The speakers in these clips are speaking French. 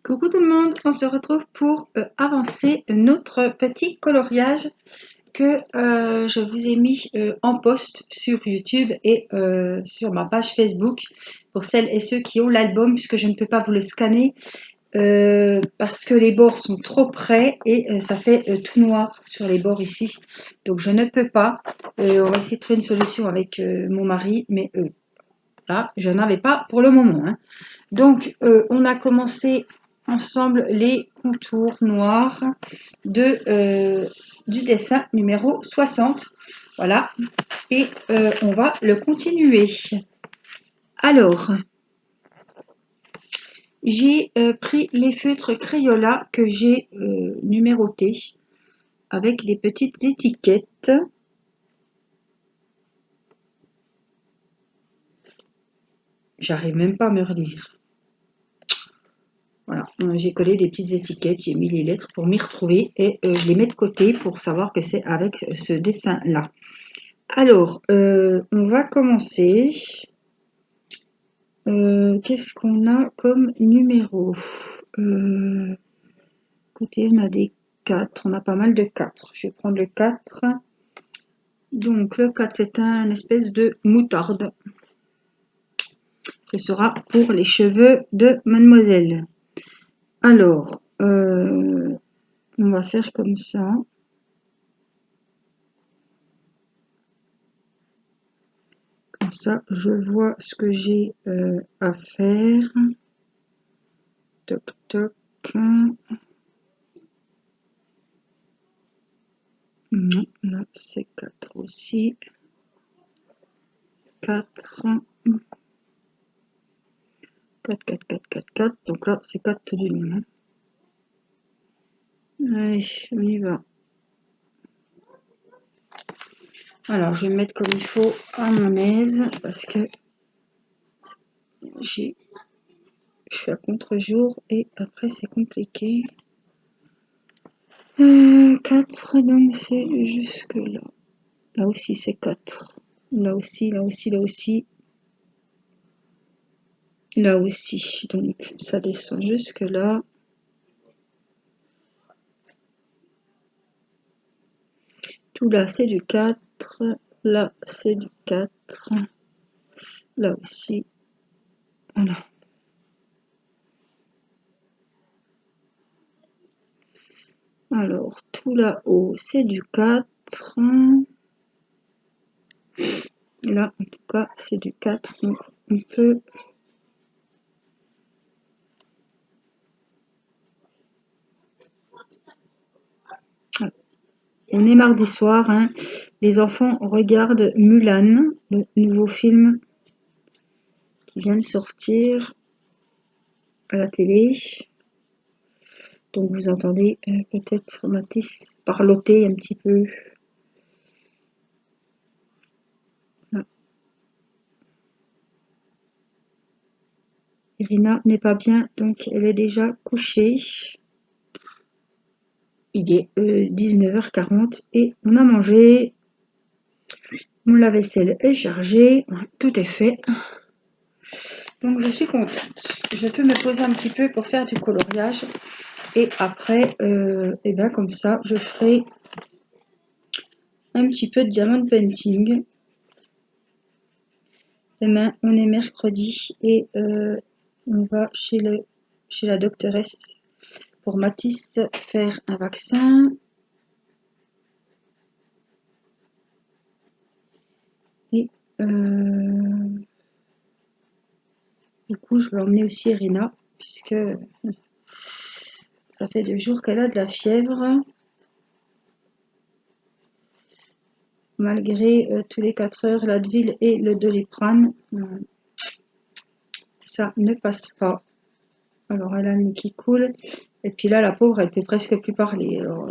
Coucou tout le monde, on se retrouve pour avancer notre petit coloriage que je vous ai mis en post sur YouTube et sur ma page Facebook pour celles et ceux qui ont l'album, puisque je ne peux pas vous le scanner parce que les bords sont trop près et ça fait tout noir sur les bords ici, donc je ne peux pas. On va essayer de trouver une solution avec mon mari, mais là je n'avais pas pour le moment, hein. Donc on a commencé ensemble les contours noirs du dessin numéro 60. Voilà, et on va le continuer. Alors, j'ai pris les feutres Crayola que j'ai numérotés avec des petites étiquettes. J'arrive même pas à me relire. Voilà, j'ai collé des petites étiquettes, j'ai mis les lettres pour m'y retrouver et je les mets de côté pour savoir que c'est avec ce dessin-là. Alors, on va commencer. Qu'est-ce qu'on a comme numéro? Écoutez, on a des 4, on a pas mal de 4. Je vais prendre le 4. Donc, le 4, c'est un espèce de moutarde. Ce sera pour les cheveux de mademoiselle. Alors, on va faire comme ça. Comme ça, je vois ce que j'ai à faire. Toc, toc. Non, là, c'est 4 aussi. 4. 4, 4, 4, 4, 4. Donc là, c'est 4 tout du long. Allez, on y va. Alors, je vais me mettre comme il faut à mon aise parce que je suis à contre-jour et après, c'est compliqué. 4, donc c'est jusque là. Là aussi, c'est 4. Là aussi, là aussi, là aussi. Là aussi. Donc, ça descend jusque là. Tout là, c'est du 4. Là, c'est du 4. Là aussi. Voilà. Alors, tout là-haut, c'est du 4. Là, en tout cas, c'est du 4. Donc, on peut... On est mardi soir, hein. Les enfants regardent Mulan, le nouveau film qui vient de sortir à la télé. Donc, vous entendez peut-être Mathis parloter un petit peu. Irina n'est pas bien, donc elle est déjà couchée. Il est 19h40 et on a mangé. Mon lave-vaisselle est chargé, tout est fait. Donc je suis contente. Je peux me poser un petit peu pour faire du coloriage. Et après, et bien comme ça, je ferai un petit peu de diamond painting. Demain, on est mercredi et on va chez la doctoresse pour Mathis faire un vaccin. Et du coup, je vais emmener aussi Irina, puisque ça fait 2 jours qu'elle a de la fièvre. Malgré tous les 4 heures, l'Advil et le Doliprane, ça ne passe pas. Alors, elle a le nez qui coule. Et puis là, la pauvre, elle peut presque plus parler. Alors,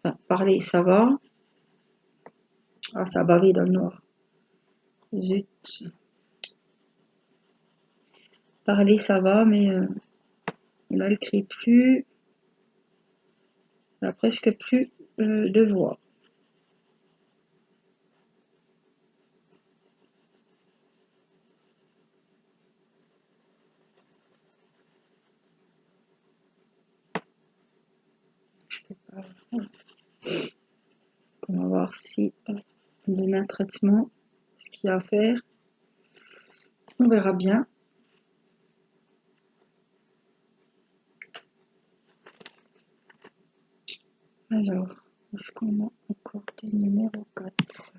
enfin, parler, ça va. Ah, ça a bavé dans le noir. Zut. Parler, ça va, mais là, elle crie plus. Elle a presque plus de voix. voir si on donne un traitement, ce qu'il y a à faire. On verra bien. Alors, est-ce qu'on a encore des numéros 4?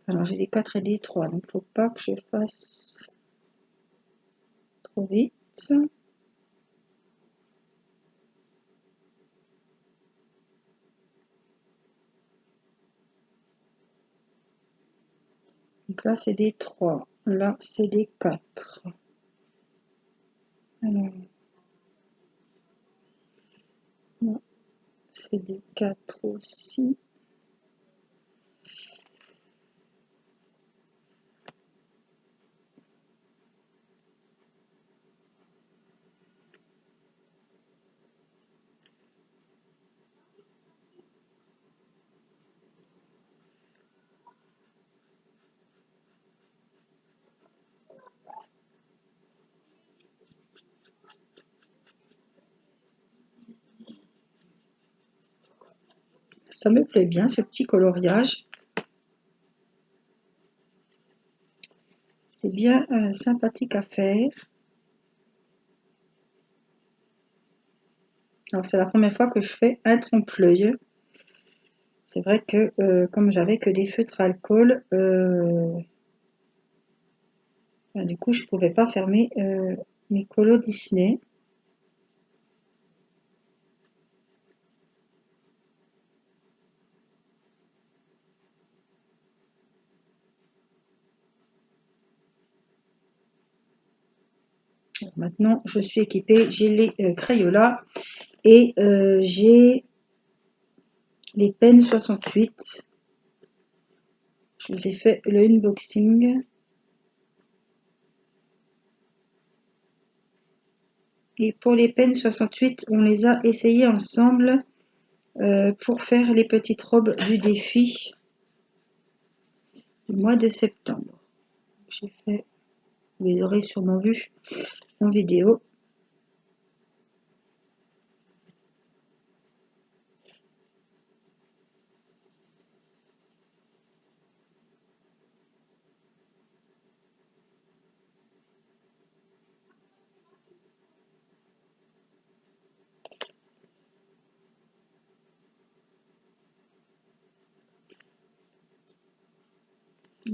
Alors, j'ai des 4 et des 3, donc faut pas que je fasse trop vite. Donc là, c'est des 3. Là, c'est des 4. Alors, là, c'est des 4 aussi. Ça me plaît bien, ce petit coloriage. C'est bien sympathique à faire. Alors, c'est la première fois que je fais un trompe-l'œil. C'est vrai que comme j'avais que des feutres à alcool, du coup, je pouvais pas faire mes colos Disney. Alors, maintenant, je suis équipée. J'ai les Crayolas et j'ai les pennes 68. Je vous ai fait le unboxing. Et pour les pennes 68, on les a essayées ensemble pour faire les petites robes du défi du mois de septembre. J'ai fait, vous les aurez sûrement vu en vidéo.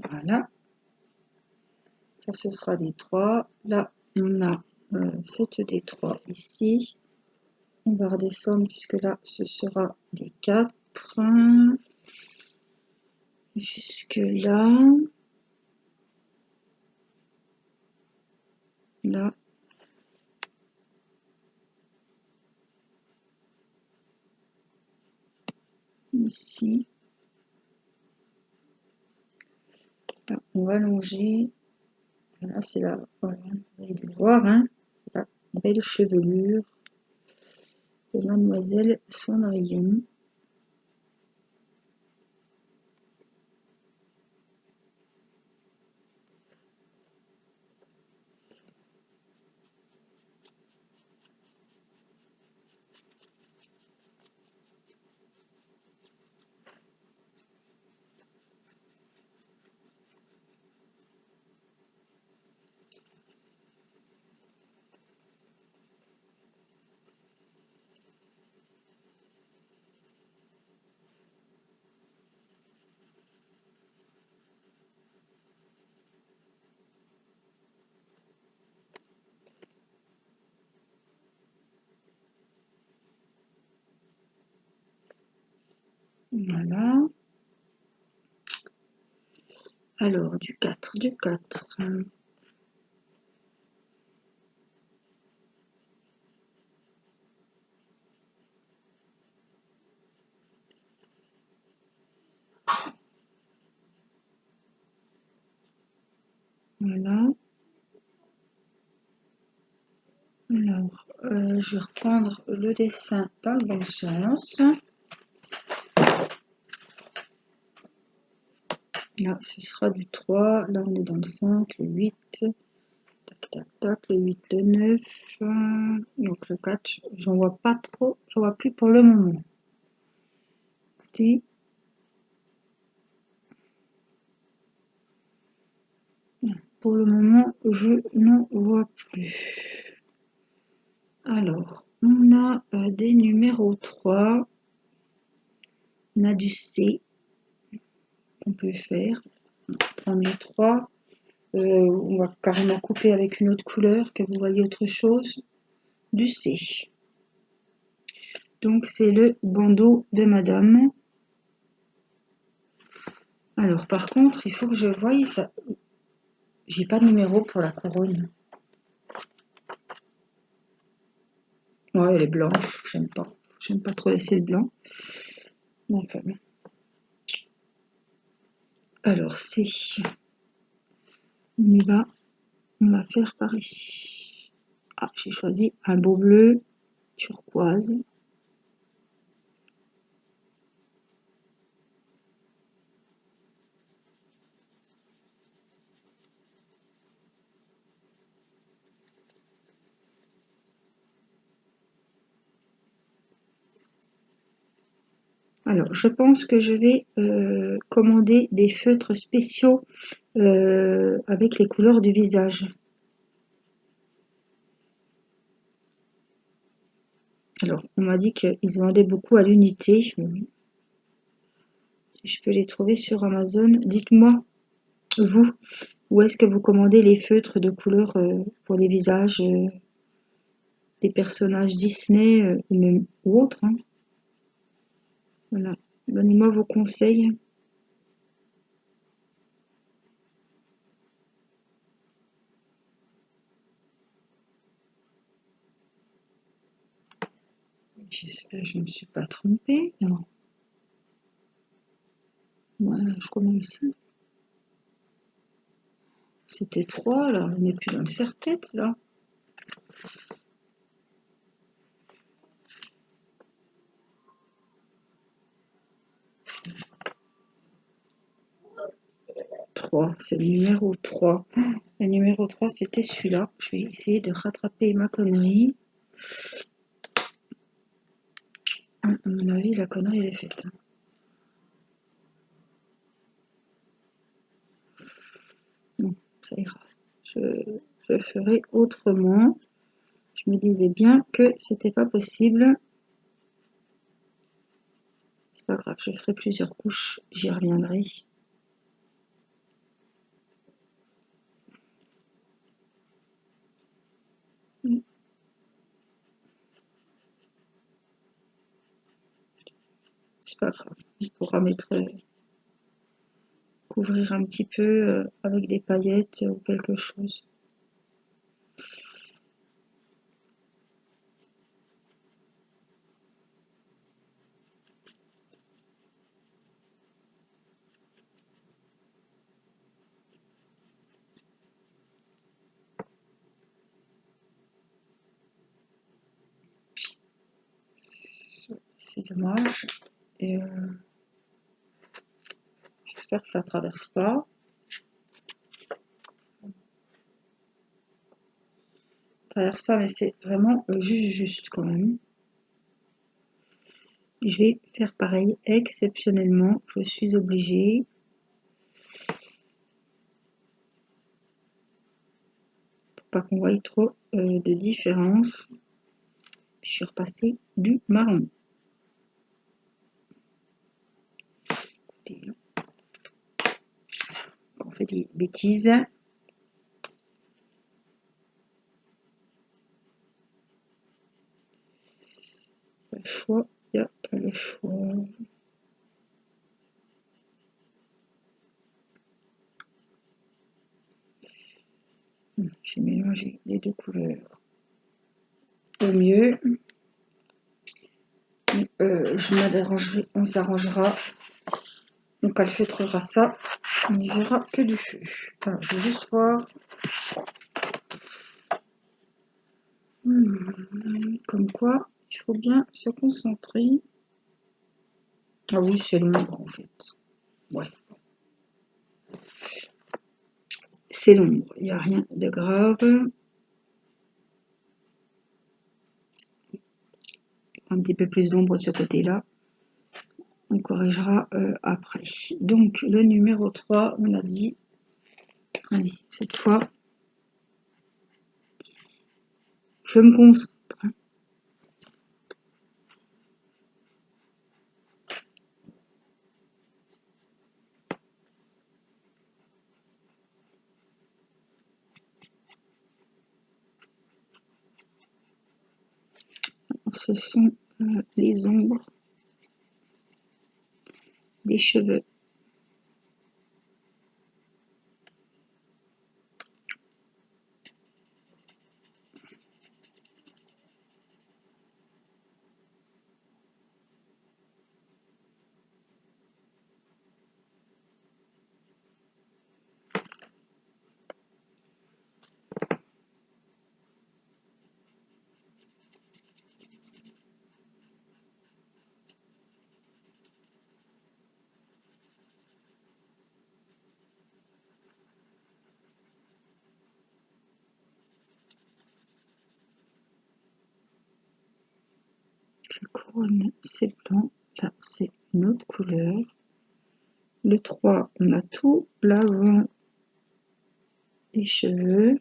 Voilà. Ça, ce sera des 3. Là, on a 7 des 3 ici. On va redescendre puisque là, ce sera des 4. Jusque là. Là. Ici. Là, on va longer. Là, c'est là. Voilà, vous allez le voir, hein. La belle chevelure de Mademoiselle Cendrillon. Voilà. Alors, du 4, du 4. Voilà. Alors, je vais reprendre le dessin dans le bon sens. Là, ce sera du 3. Là, on est dans le 5, le 8. Tac, tac, tac. Le 8, le 9. Donc, le 4, j'en vois pas trop. J'en vois plus pour le moment. côté. Pour le moment, je n'en vois plus. Alors, on a des numéros 3. On a du C qu'on peut faire. On prend les 3. On va carrément couper avec une autre couleur, que vous voyez autre chose. Du C. Donc, c'est le bandeau de madame. Alors, par contre, il faut que je voie ça. J'ai pas de numéro pour la couronne. Ouais, elle est blanche, j'aime pas. J'aime pas trop laisser le blanc. Donc, alors, c'est. On y va. On va faire par ici. Ah, j'ai choisi un beau bleu turquoise. Alors, je pense que je vais commander des feutres spéciaux avec les couleurs du visage. Alors, on m'a dit qu'ils vendaient beaucoup à l'unité. Si je peux les trouver sur Amazon. Dites-moi, vous, où est-ce que vous commandez les feutres de couleur pour les visages des personnages Disney ou autres, hein. Voilà. Donnez-moi vos conseils. J'espère que je ne me suis pas trompée. Non. Ouais, je commence ici. C'était 3, là. On n'est plus dans le serre-tête, là. C'est le numéro 3. Le numéro 3, c'était celui-là. Je vais essayer de rattraper ma connerie. À mon avis, la connerie, elle est faite. Non, ça ira. Je ferai autrement. Je me disais bien que c'était pas possible. C'est pas grave, je ferai plusieurs couches. J'y reviendrai. C'est pas grave. On pourra couvrir un petit peu avec des paillettes ou quelque chose. C'est dommage. Et j'espère que ça ne traverse pas. Traverse pas, mais c'est vraiment juste quand même. Je vais faire pareil exceptionnellement. Je suis obligée. Pour pas qu'on voie trop de différence. Puis je suis repassée du marron. Écoutez, on fait des bêtises. Pas le choix, il n'y a pas le choix. J'ai mélangé les deux couleurs au mieux. On s'arrangera. Donc elle feutrera ça. On n'y verra que du feu. Alors, je vais juste voir. Comme quoi, il faut bien se concentrer. Ah oui, c'est l'ombre en fait. Ouais. C'est l'ombre, il n'y a rien de grave. Un petit peu plus d'ombre de ce côté-là. On corrigera après. Donc, le numéro 3, on a dit, allez, cette fois, je me concentre. Ce sont les ombres des cheveux. La couronne, c'est blanc. Là, c'est une autre couleur. Le 3, on a tout l'avant des cheveux.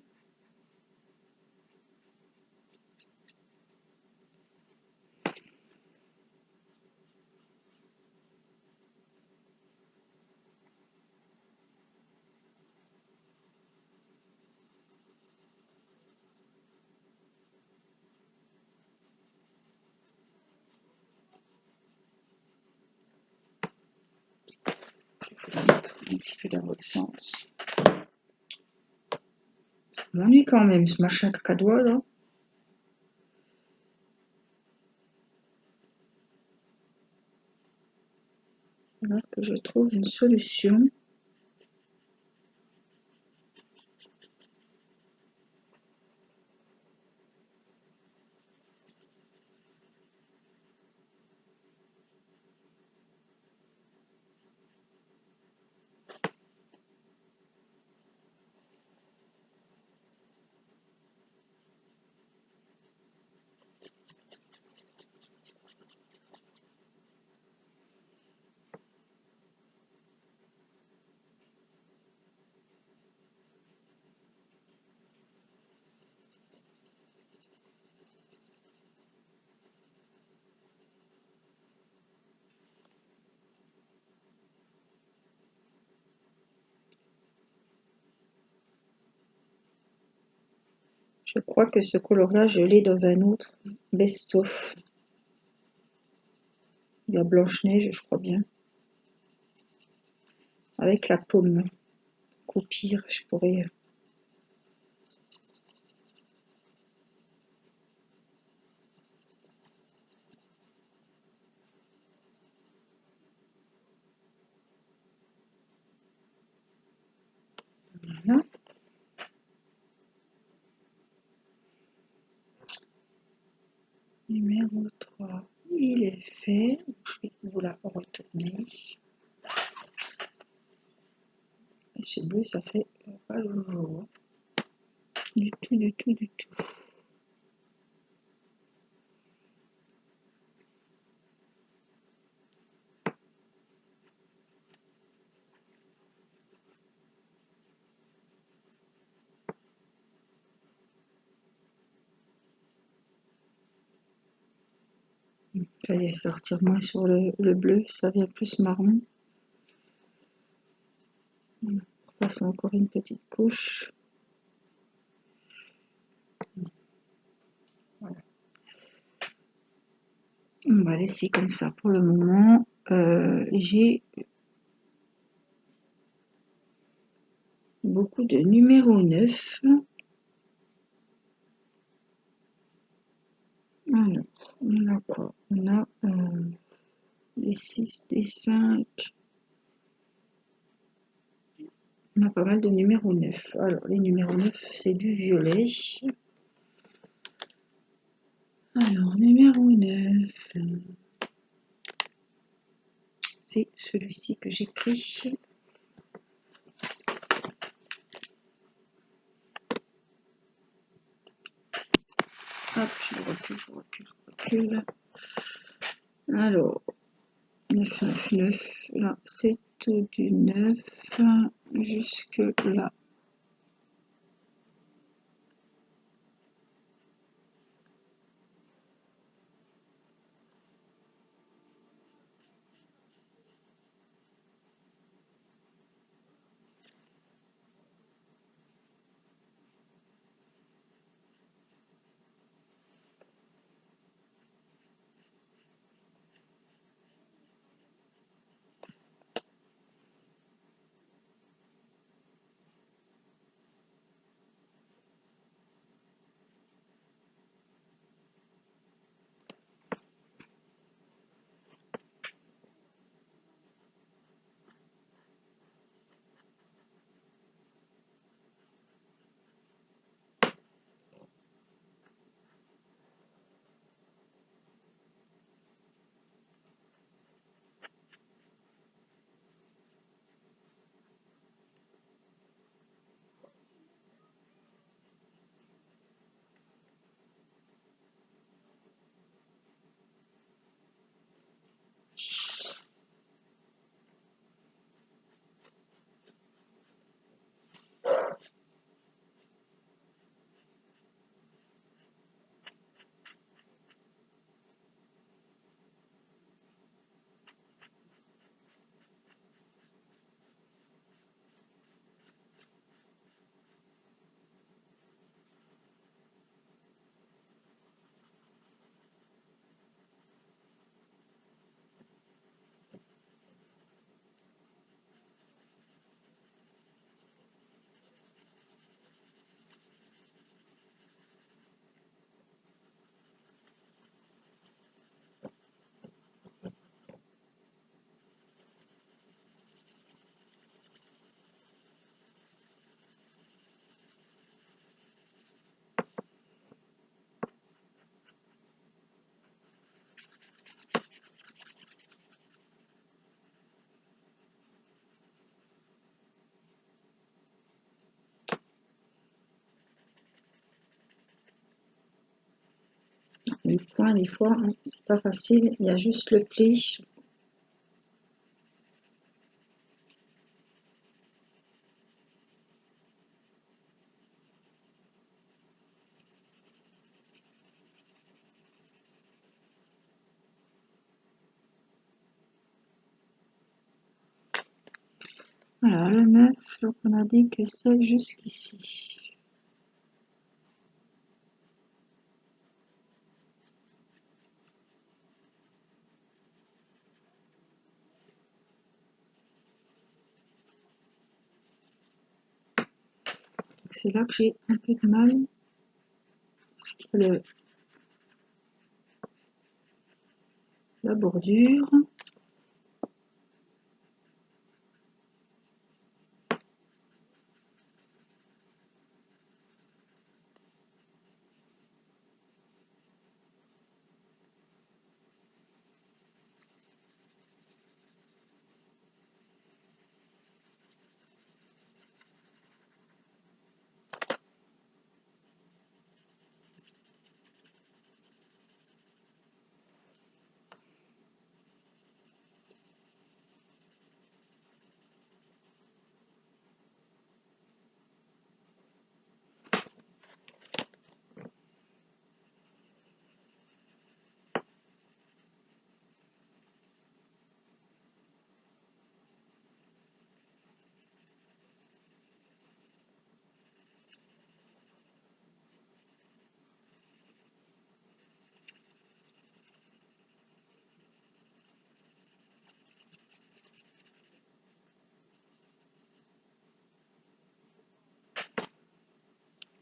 Je vais la mettre un petit peu dans l'autre sens. Ça m'ennuie quand même, ce machin cacadois là. Alors que je trouve une solution. Je crois que ce coloriage, je l'ai dans un autre best-of. Il y a Blanche-Neige, je crois bien. Avec la paume. Au pire, je pourrais... Voilà. Numéro 3, il est fait. Je vais vous la retourner. Et ce bleu, ça fait pas le jour. Du tout, du tout, du tout. Ça y est, ça retire moins sur le bleu, ça vient plus marron. On repasse encore une petite couche. Voilà. On va laisser comme ça pour le moment. J'ai beaucoup de numéro 9. Alors, on a quoi? On a des 6, des 5. On a pas mal de numéro 9. Alors, les numéros 9, c'est du violet. Alors, numéro 9. C'est celui-ci que j'ai pris. Hop, je recule. Alors, neuf, neuf, neuf. Là, c'est tout du neuf jusque là. Les points, des fois, hein, c'est pas facile. Il y a juste le pli. Voilà, le 9, donc on a dit que c'est jusqu'ici. C'est là que j'ai un peu de mal. Parce qu'il y a la bordure.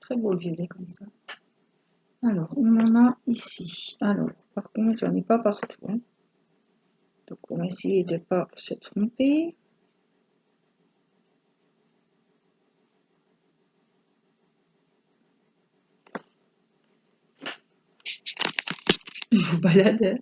Très beau le violet comme ça. Alors, on en a ici. Alors, par contre, j'en ai pas partout, hein. Donc, on va essayer de ne pas se tromper. Je vous balade, hein.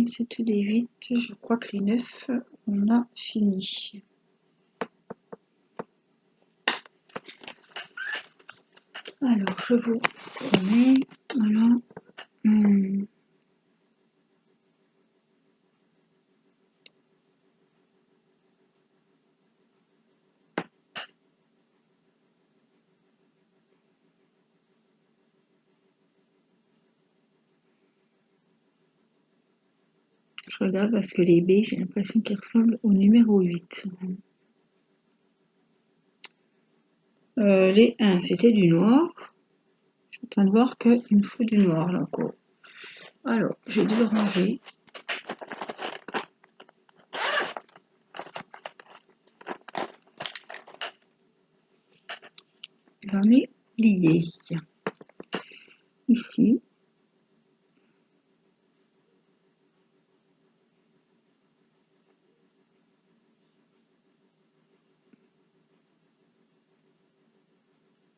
C'était des 8, je crois que les 9, on a fini. Alors, je vous remets, voilà. Je regarde parce que les B, j'ai l'impression qu'ils ressemblent au numéro 8. Les 1, c'était du noir. Je suis en train de voir qu'il me faut du noir là encore. Alors, j'ai dû le ranger. J'en ai plié. Ici.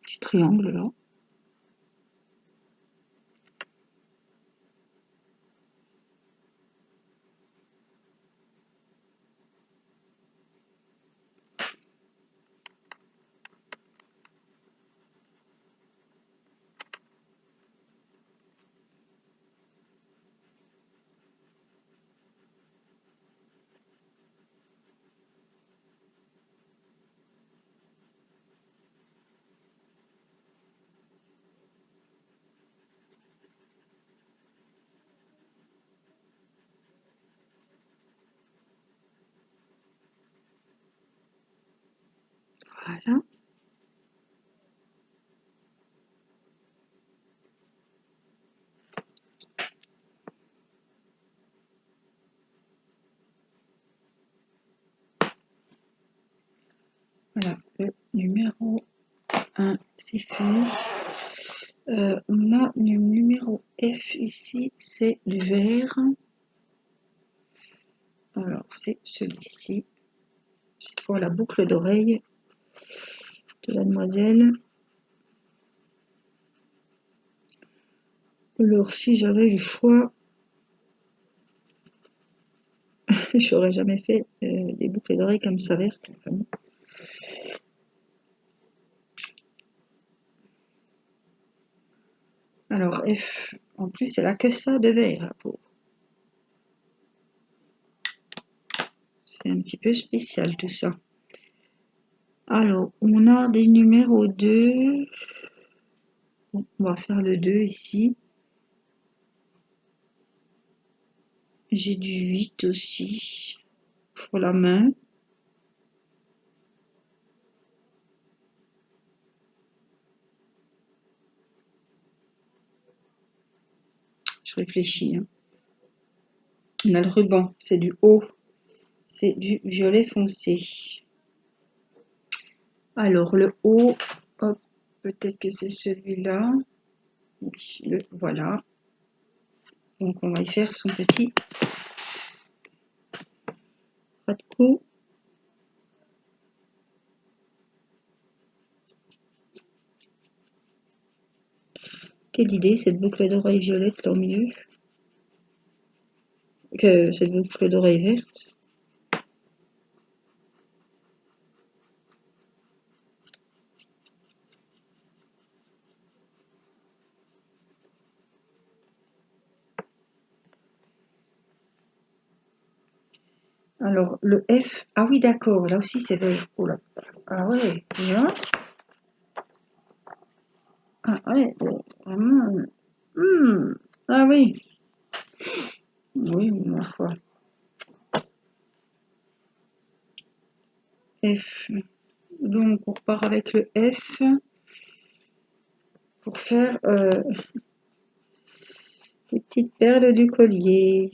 Petit triangle là. Voilà. Voilà, le numéro 1, c'est fait. On a le numéro F ici, c'est du vert. Alors, c'est celui-ci. C'est pour la boucle d'oreille de la demoiselle. Alors, si j'avais le choix, j'aurais jamais fait des boucles d'oreilles comme ça vertes. Enfin, alors, F, en plus, elle a que ça de vert, la pauvre. C'est un petit peu spécial tout ça. Alors, on a des numéros 2. Bon, on va faire le 2 ici. J'ai du 8 aussi pour la main. Je réfléchis. Hein. On a le ruban, c'est du haut. C'est du violet foncé. Alors, le haut, hop, peut-être que c'est celui-là. Oui, voilà. Donc, on va y faire son petit ras de cou. Quelle idée, cette boucle d'oreille violette là au milieu. Que cette boucle d'oreille verte. Alors, le F, ah oui, d'accord, là aussi c'est vert. Oh là. Ah ouais, bien. Ah ouais, vraiment. Ah oui. Oui, ma foi. F. Donc, on repart avec le F pour faire les petites perles du collier.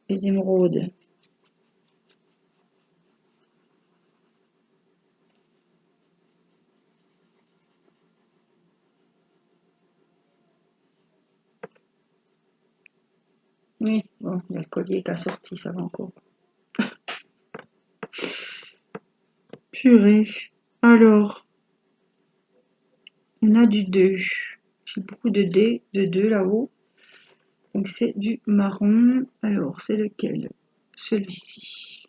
Les émeraudes. Oui, bon, il y a le collier qui a sorti, ça va encore. Purée. Alors, on a du 2. J'ai beaucoup de dés, de 2 là-haut. Donc c'est du marron. Alors c'est lequel? Celui-ci.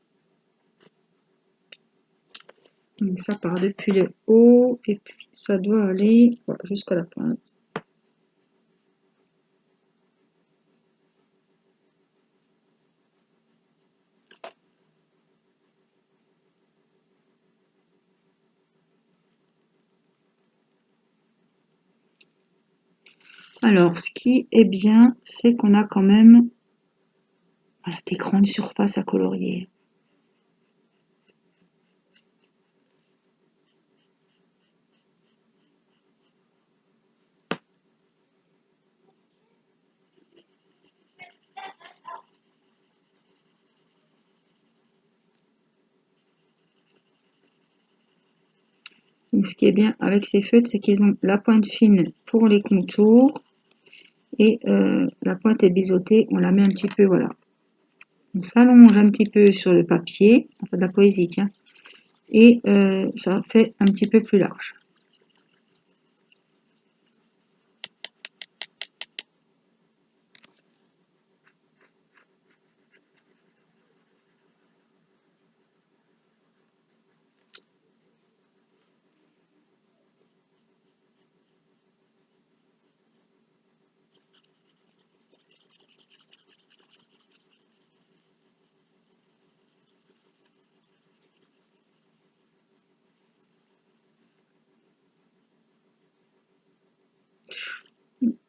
Donc ça part depuis le haut et puis ça doit aller voilà, jusqu'à la pointe. Alors ce qui est bien, c'est qu'on a quand même voilà, des grandes surfaces à colorier. Donc, ce qui est bien avec ces feutres, c'est qu'ils ont la pointe fine pour les contours et la pointe est biseautée, on la met un petit peu, voilà. On s'allonge un petit peu sur le papier, enfin de la poésie, tiens, et ça fait un petit peu plus large.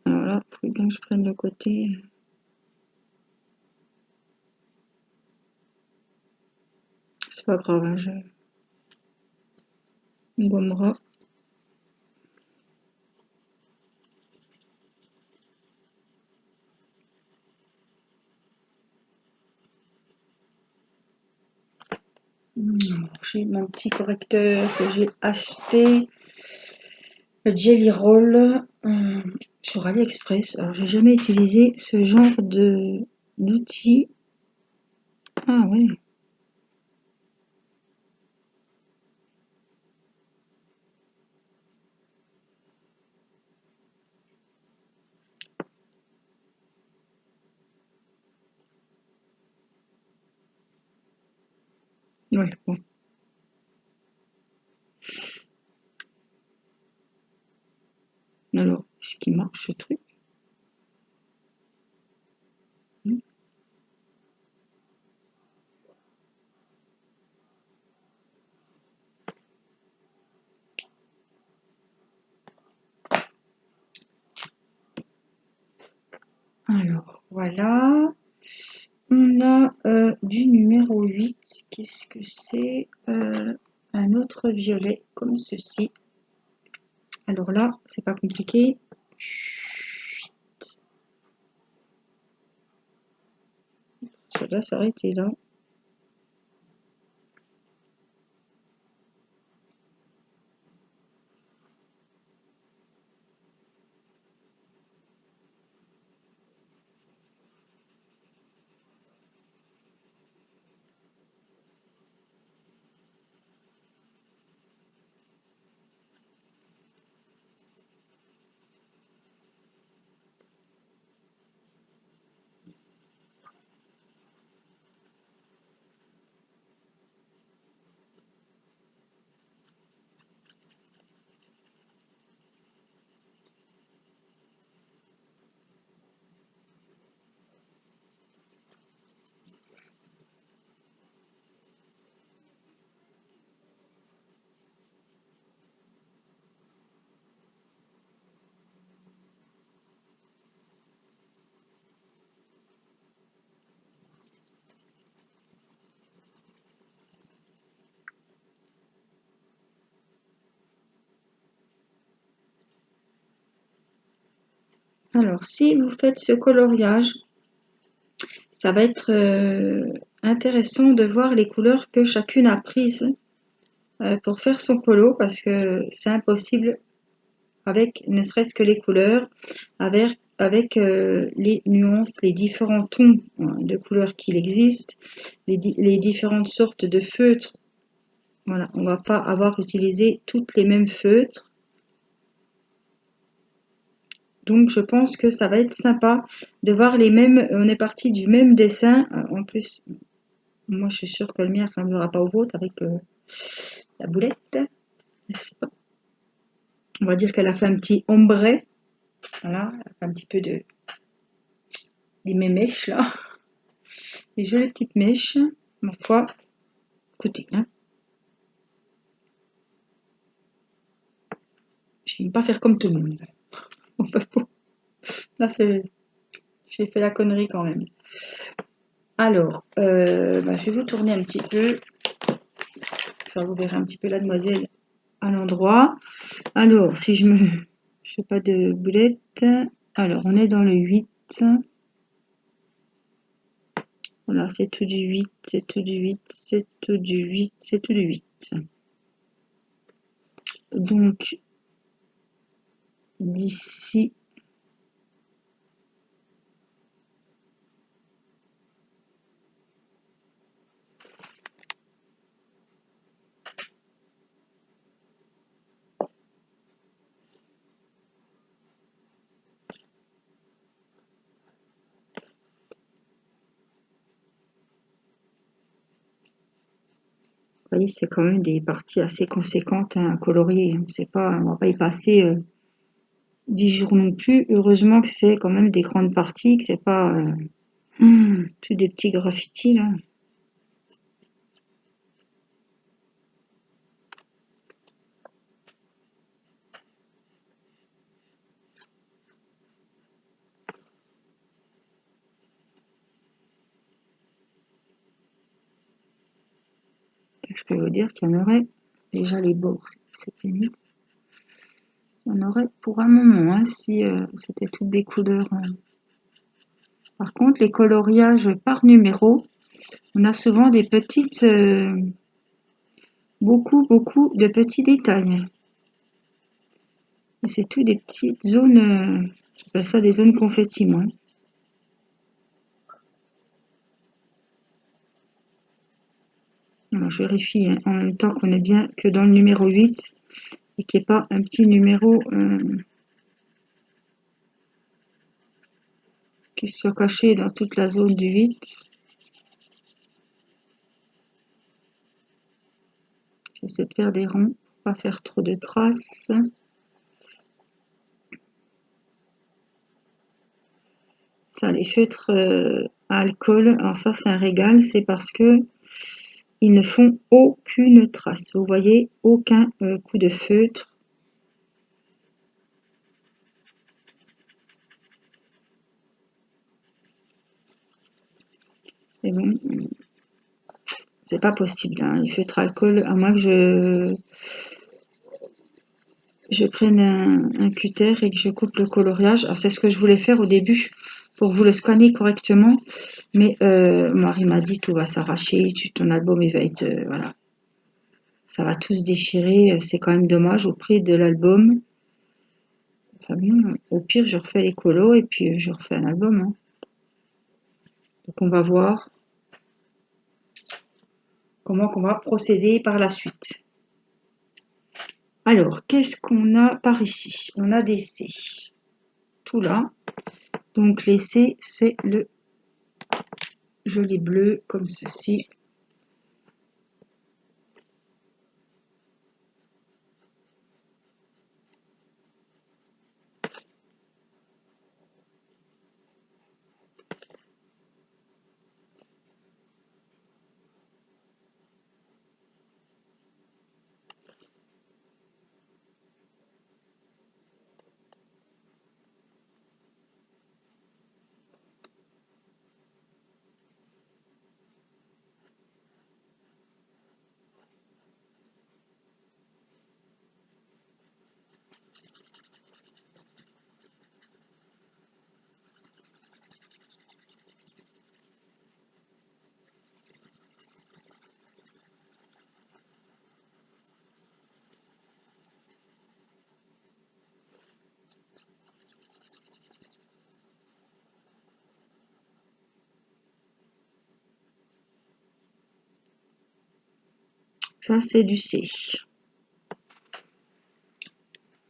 Alors là, il faut bien que je prenne le côté. C'est pas grave, hein, je gommera. J'ai mon petit correcteur que j'ai acheté, le Jelly Roll sur AliExpress. Alors j'ai jamais utilisé ce genre de d'outil. Ah oui. Ouais, bon. Alors, est-ce qu'il marche ce truc? Alors, voilà. On a du numéro 8. Qu'est-ce que c'est? Un autre violet comme ceci. Alors là, c'est pas compliqué. Ça va s'arrêter là. Alors, si vous faites ce coloriage, ça va être intéressant de voir les couleurs que chacune a prises pour faire son colo, parce que c'est impossible avec ne serait-ce que les couleurs, avec les nuances, les différents tons de couleurs qu'il existe, les différentes sortes de feutres. Voilà, on va pas avoir utilisé toutes les mêmes feutres. Donc je pense que ça va être sympa de voir les mêmes, on est parti du même dessin. En plus, moi je suis sûre que le mien ne ressemblera pas au vôtre avec la boulette, n'est-ce pas? On va dire qu'elle a fait un petit ombre, voilà, elle a fait un petit peu de des mes mèches là, des jolies petites mèches, ma foi, écoutez, hein, je ne vais pas faire comme tout le monde. Enfin, bon, là c'est, j'ai fait la connerie quand même. Alors, je vais vous tourner un petit peu, ça vous verrez un petit peu la demoiselle à l'endroit. Alors, si je me... Je fais pas de boulette. Alors, on est dans le 8. Voilà, c'est tout du 8, c'est tout du 8, c'est tout du 8, c'est tout du 8. Donc, d'ici... Vous voyez, c'est quand même des parties assez conséquentes à colorier. C'est pas, on va pas y passer 10 jours non plus. Heureusement que c'est quand même des grandes parties, que c'est pas tout des petits graffitis là. Je peux vous dire qu'il y en aurait déjà les bords, c'est fini. Il y en aurait pour un moment hein, si c'était toutes des couleurs. Par contre, les coloriages par numéro, on a souvent des petites, beaucoup de petits détails. Et c'est tout des petites zones, j'appelle ça des zones confetti moi. Alors je vérifie hein, en même temps qu'on est bien que dans le numéro 8 et qu'il n'y ait pas un petit numéro qui soit caché dans toute la zone du 8. J'essaie de faire des ronds pour pas faire trop de traces. Ça, les feutres à alcool, alors ça c'est un régal, c'est parce que ils ne font aucune trace. Vous voyez, aucun coup de feutre. Et bon, c'est pas possible. Hein. Les feutres à alcool, à moins que je prenne un cutter et que je coupe le coloriage. Alors c'est ce que je voulais faire au début pour vous le scanner correctement. Mais Marie m'a dit tout va s'arracher, ton album il va être voilà, ça va tout se déchirer. C'est quand même dommage au prix de l'album. Enfin bon, au pire je refais les colos et puis je refais un album. Hein. Donc on va voir comment on va procéder par la suite. Alors, qu'est-ce qu'on a par ici? On a des C. Tout là. Donc les C, c'est le joli bleu comme ceci. Ça, c'est du C.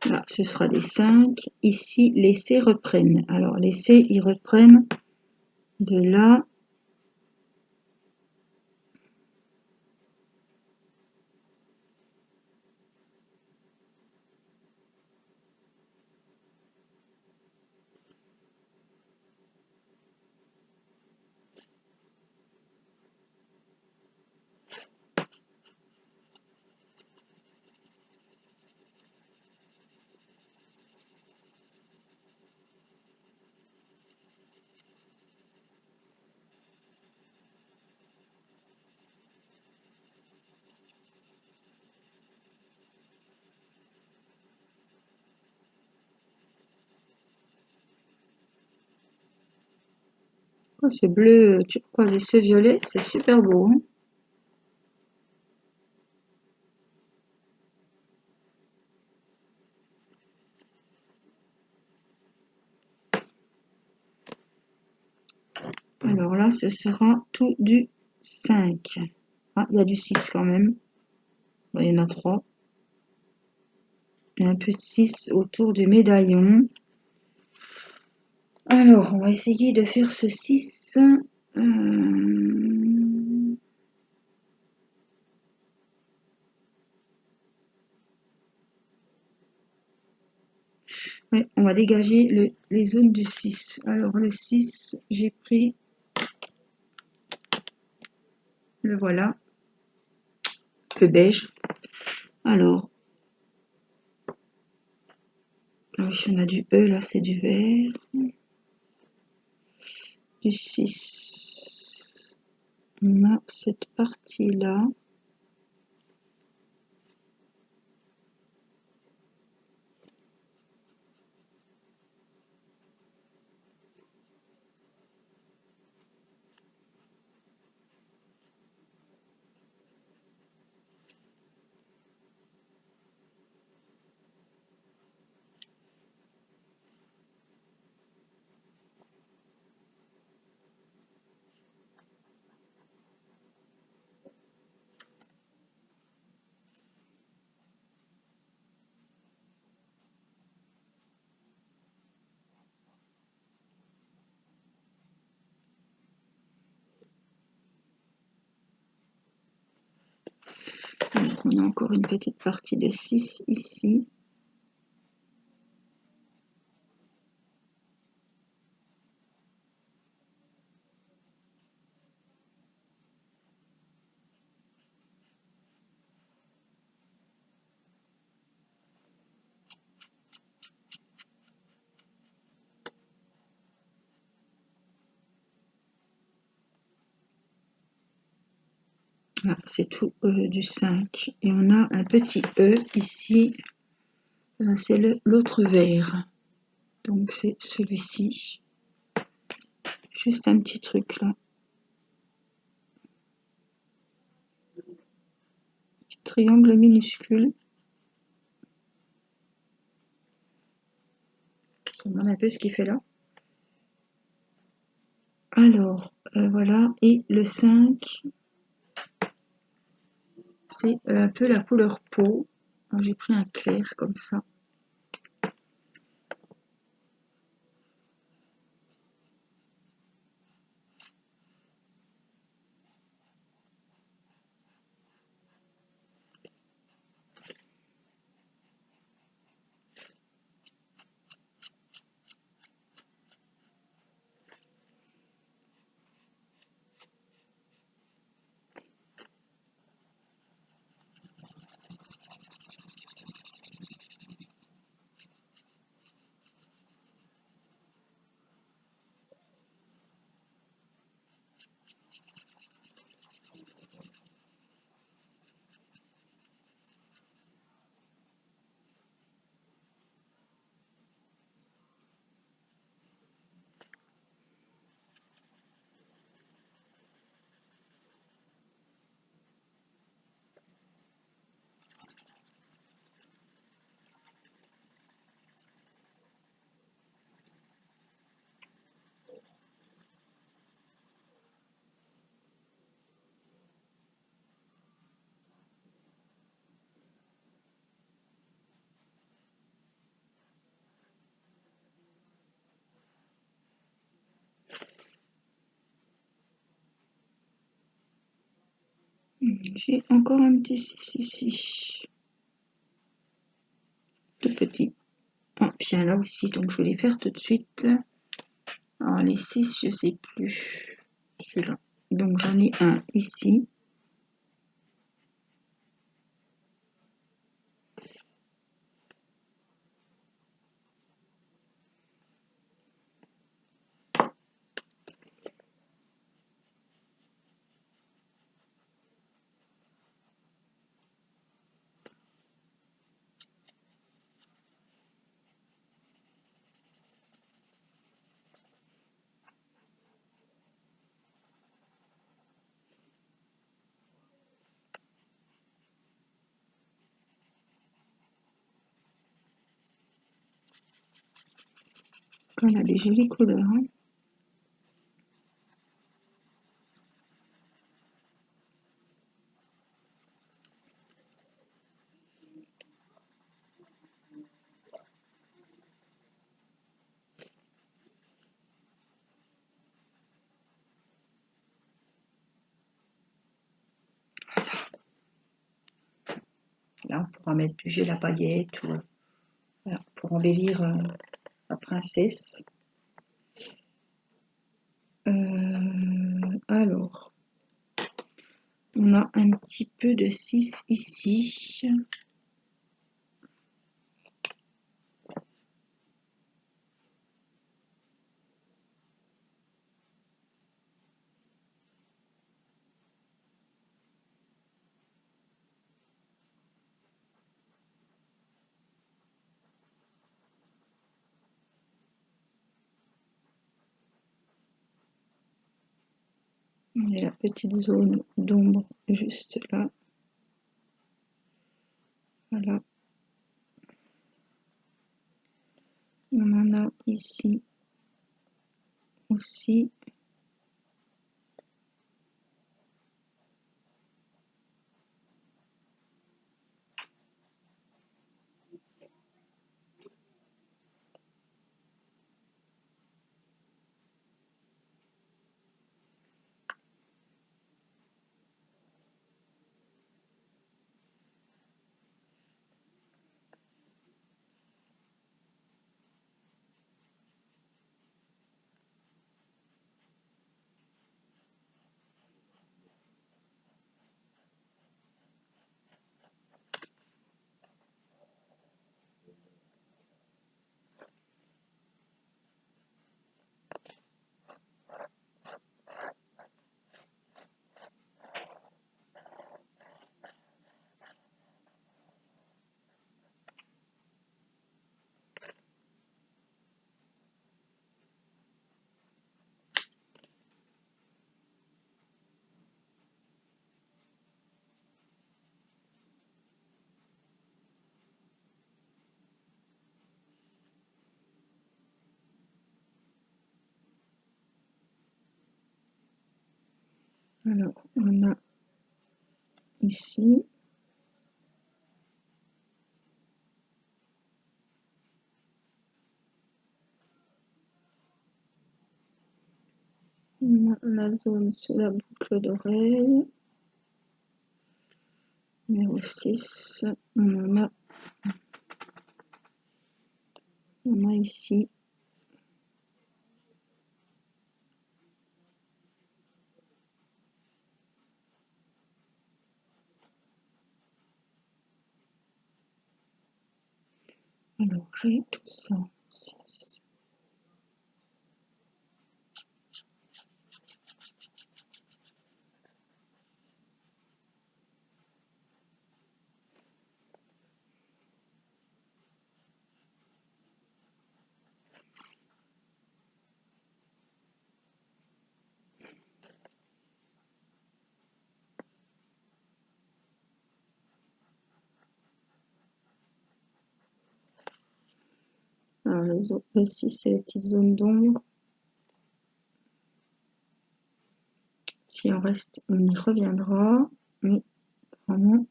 Là, ce sera des 5. Ici, les C reprennent. Alors, les C, ils reprennent de là. Oh, ce bleu turquoise et ce violet, c'est super beau, hein. Alors là, ce sera tout du 5. Ah, il y a du 6 quand même. Bon, il y en a 3. Et un peu de 6 autour du médaillon. Alors, on va essayer de faire ce 6. Ouais, on va dégager les zones du 6. Alors, le 6, j'ai pris, le voilà, peu beige. Alors, oui, on a du E, là, c'est du vert. Du 6. On a cette partie-là. Alors, on a encore une petite partie de 6 ici. Là, c'est tout du 5. Et on a un petit E ici. C'est l'autre vert. Donc, c'est celui-ci. Juste un petit truc là. Petit triangle minuscule. Ça me demande un peu ce qu'il fait là. Alors, voilà. Et le 5, c'est un peu la couleur peau. J'ai pris un clair comme ça. J'ai encore un petit 6 ici. Tout petit. Ah, puis un là aussi, donc je vais les faire tout de suite. Alors les 6, je sais plus. Celui-là. Donc j'en ai un ici. On a des jolies couleurs. Hein. Là, on pourra mettre du gel à paillettes ou, voilà, pour embellir la princesse. Alors, on a un petit peu de 6 ici. Il y a la petite zone d'ombre juste là. Voilà. On en a ici aussi. Alors, on a ici. On a la zone sous la boucle d'oreille. Numéro 6. On a ici. Alors, j'ai tout ça. 6. Alors, le 6, c'est la petite zone d'ombre. Si on reste, on y reviendra. Mais vraiment,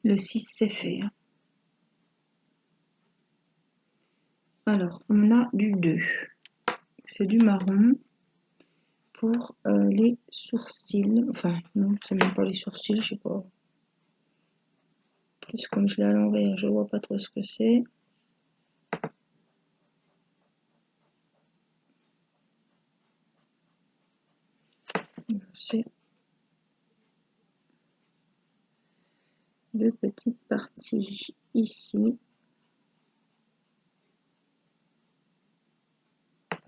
le 6, c'est fait. Alors, on a du 2. c'est du marron pour les sourcils. Enfin, non, c'est même pas les sourcils, je sais pas. Plus comme je l'ai à l'envers, je vois pas trop ce que c'est. C'est deux petites parties ici.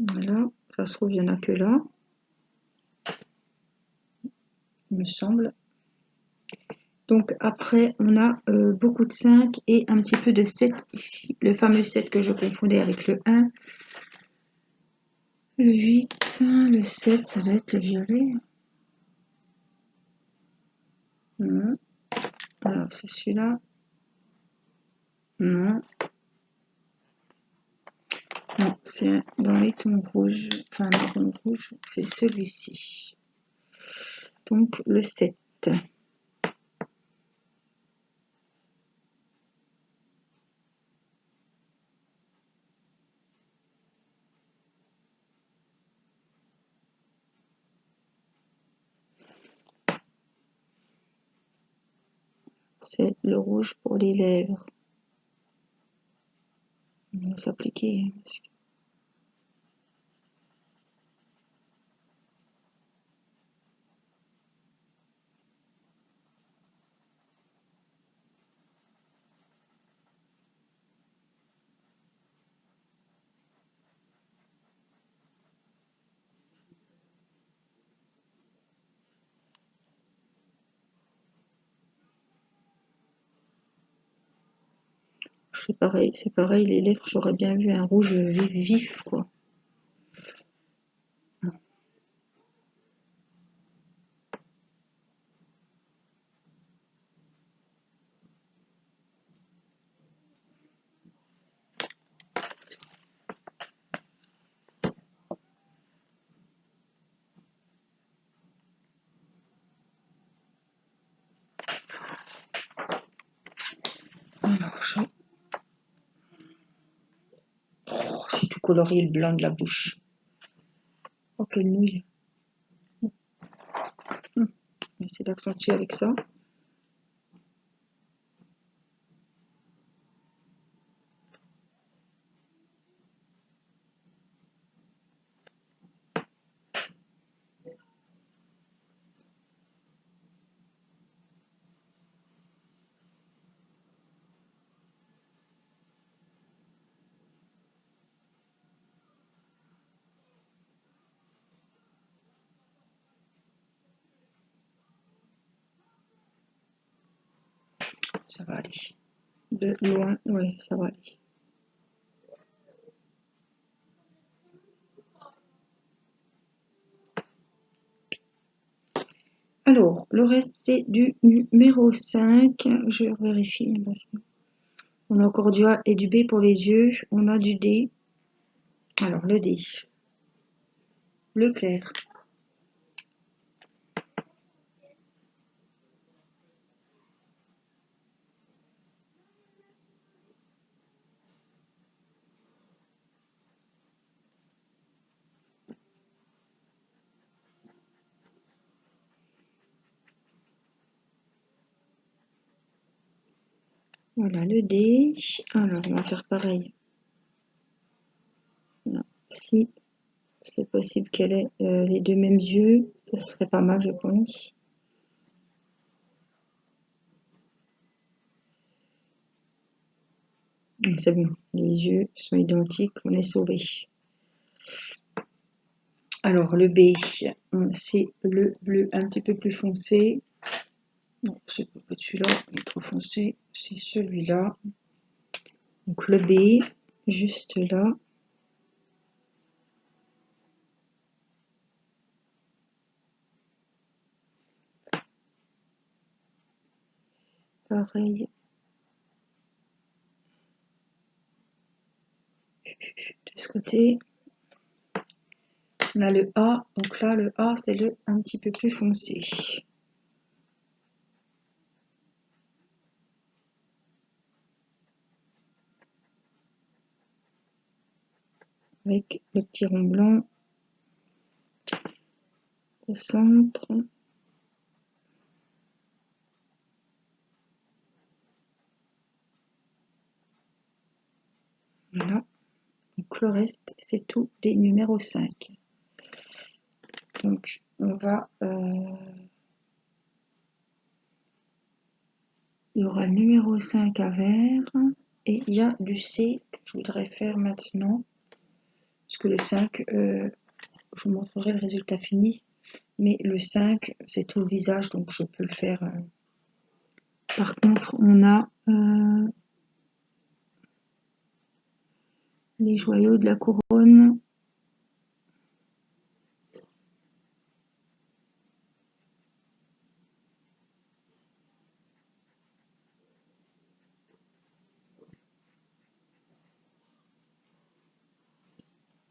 Voilà, ça se trouve, il n'y en a que là, il me semble. Donc après, on a beaucoup de 5 et un petit peu de 7 ici. Le fameux 7 que je confondais avec le 1. Le 8, le 7, ça doit être le violet. Non. Alors c'est celui-là. Non. Non, c'est dans les tons rouges. Enfin, marron rouge, c'est celui-ci. Donc le 7. C'est le rouge pour les lèvres. On va s'appliquer. C'est pareil, les lèvres, j'aurais bien vu un rouge vif, vif quoi. Alors, j'ai tout colorié le blanc de la bouche. Oh, quelle nouille. On va essayer d'accentuer avec ça. Ça va aller. De loin, oui, ça va aller. Alors, le reste, c'est du numéro 5. Je vérifie parce que on a encore du A et du B pour les yeux. On a du D. Alors, le D. Le clair. Voilà, le D. Alors, on va faire pareil. Voilà. Si c'est possible qu'elle ait les deux mêmes yeux, ça serait pas mal, je pense. C'est bon, les yeux sont identiques, on est sauvé. Alors le B, c'est le bleu un petit peu plus foncé. Non, c'est pas celui-là, il est trop foncé, c'est celui-là. Donc le B, juste là. Pareil. De ce côté. On a le A, donc là le A c'est le un petit peu plus foncé. avec le petit rond blanc au centre. Voilà. Donc le reste, c'est tout des numéros 5. Donc on va... il y aura le numéro 5 à vert et il y a du C que je voudrais faire maintenant. Parce que le 5, je vous montrerai le résultat fini. Mais le 5, c'est tout le visage, donc je peux le faire. Par contre, on a les joyaux de la couronne.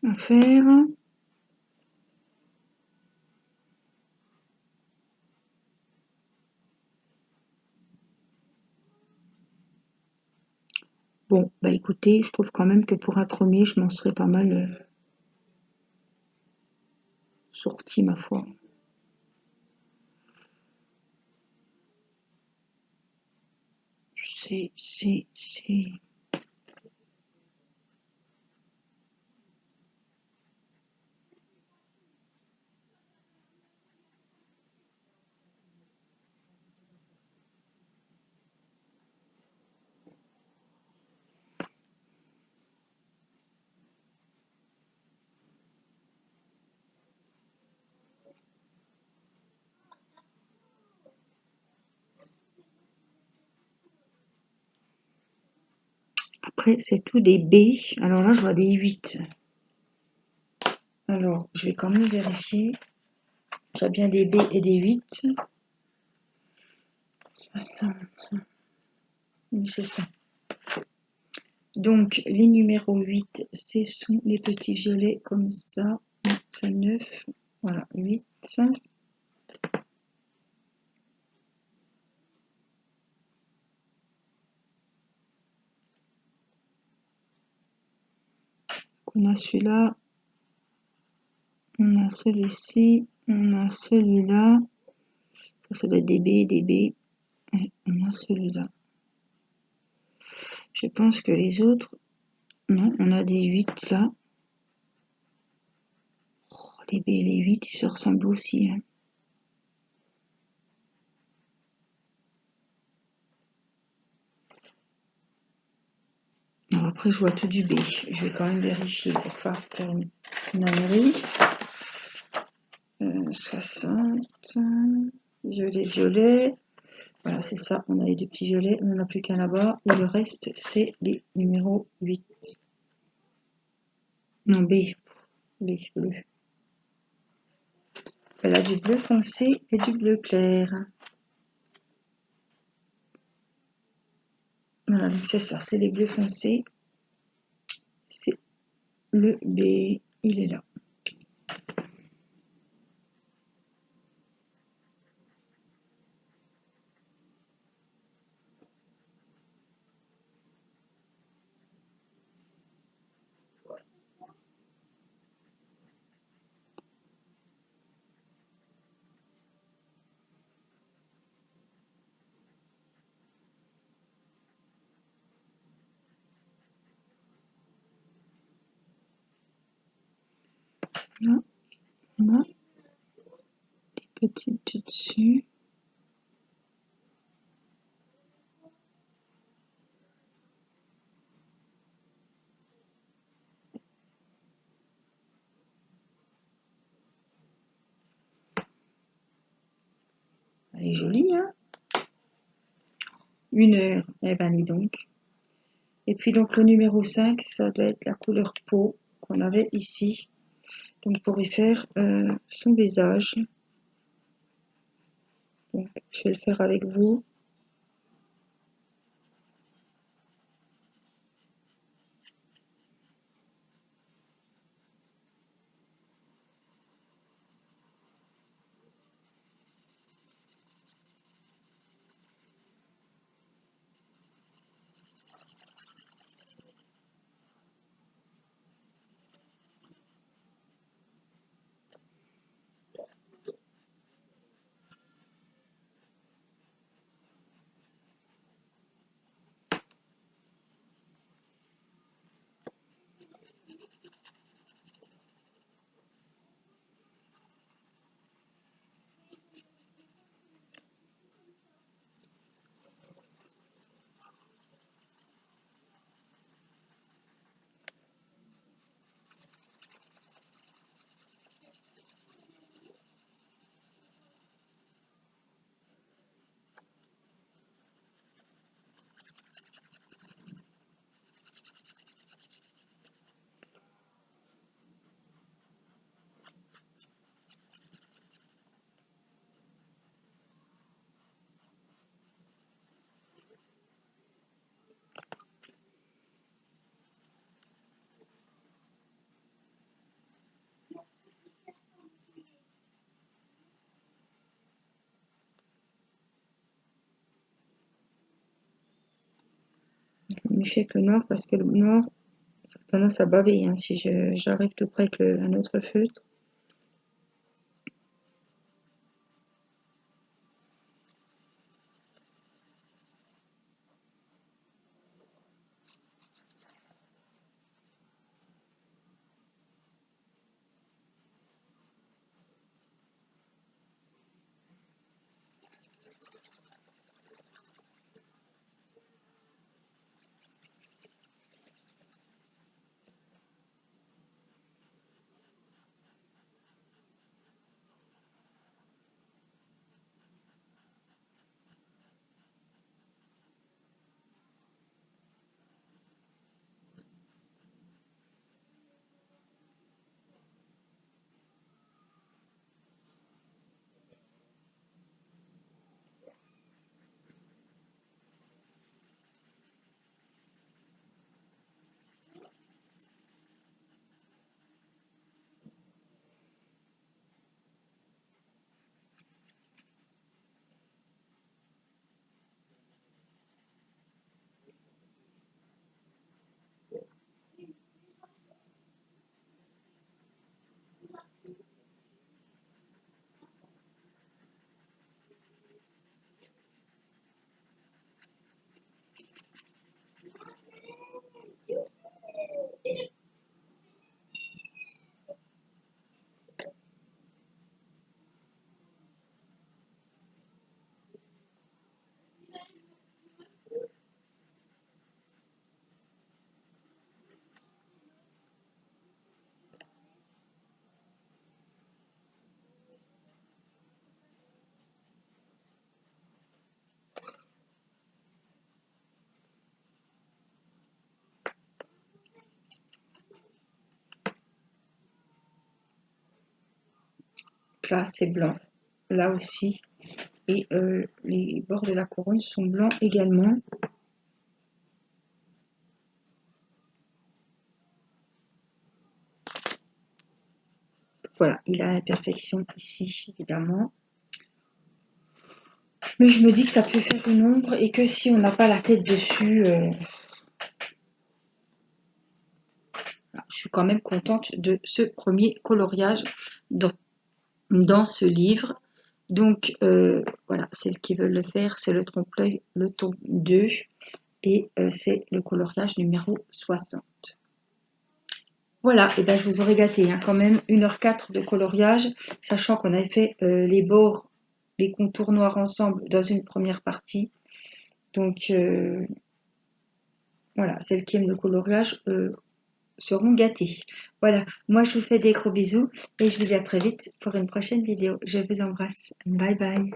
À faire. Bon, bah écoutez, je trouve quand même que pour un premier, je m'en serais pas mal sorti, ma foi. C'est... Après, c'est tout des B. Alors là, je vois des 8. Alors, je vais quand même vérifier qu'il y a bien des B et des 8. 60. Oui, c'est ça. Donc, les numéros 8, ce sont les petits violets comme ça. Non, c'est 9. Voilà, 8. On a celui-là. On a celui-ci. On a celui-là. Ça doit être des B, des B. Et on a celui-là. Je pense que les autres... Non, on a des 8 là. Oh, les B et les 8, ils se ressemblent aussi. Hein. Alors après, je vois tout du B. Je vais quand même vérifier pour faire une ânerie. 60. Violet, violet. Voilà, c'est ça. On a les deux petits violets. On n'en a plus qu'un là-bas. Et le reste, c'est les numéros 8. Non, B. B, bleu. Elle a du bleu foncé et du bleu clair. Voilà, donc c'est ça. C'est les bleus foncés. C'est le B. Il est là. Là, on a des petites dessus. Elle est jolie, hein? 1 heure. Eh ben, dis donc. Et puis donc le numéro 5, ça doit être la couleur peau qu'on avait ici. Donc pour y faire son visage. Donc je vais le faire avec vous. méfier avec le noir parce que le noir, ça a tendance à baver hein, si j'arrive tout près avec un autre feutre. Là, c'est blanc. Là aussi. Et les bords de la couronne sont blancs également. Voilà, il a l'imperfection ici, évidemment. Mais je me dis que ça peut faire une ombre et que si on n'a pas la tête dessus, je suis quand même contente de ce premier coloriage dans ce livre. Donc, voilà, celles qui veulent le faire, c'est le trompe-l'œil, le tome 2 et c'est le coloriage numéro 60. Voilà, et ben je vous aurais gâté hein, quand même 1h04 de coloriage, sachant qu'on avait fait les bords, les contours noirs ensemble dans une première partie. Donc voilà, celles qui aiment le coloriage seront gâtées. Voilà, moi je vous fais des gros bisous et je vous dis à très vite pour une prochaine vidéo. Je vous embrasse. Bye bye.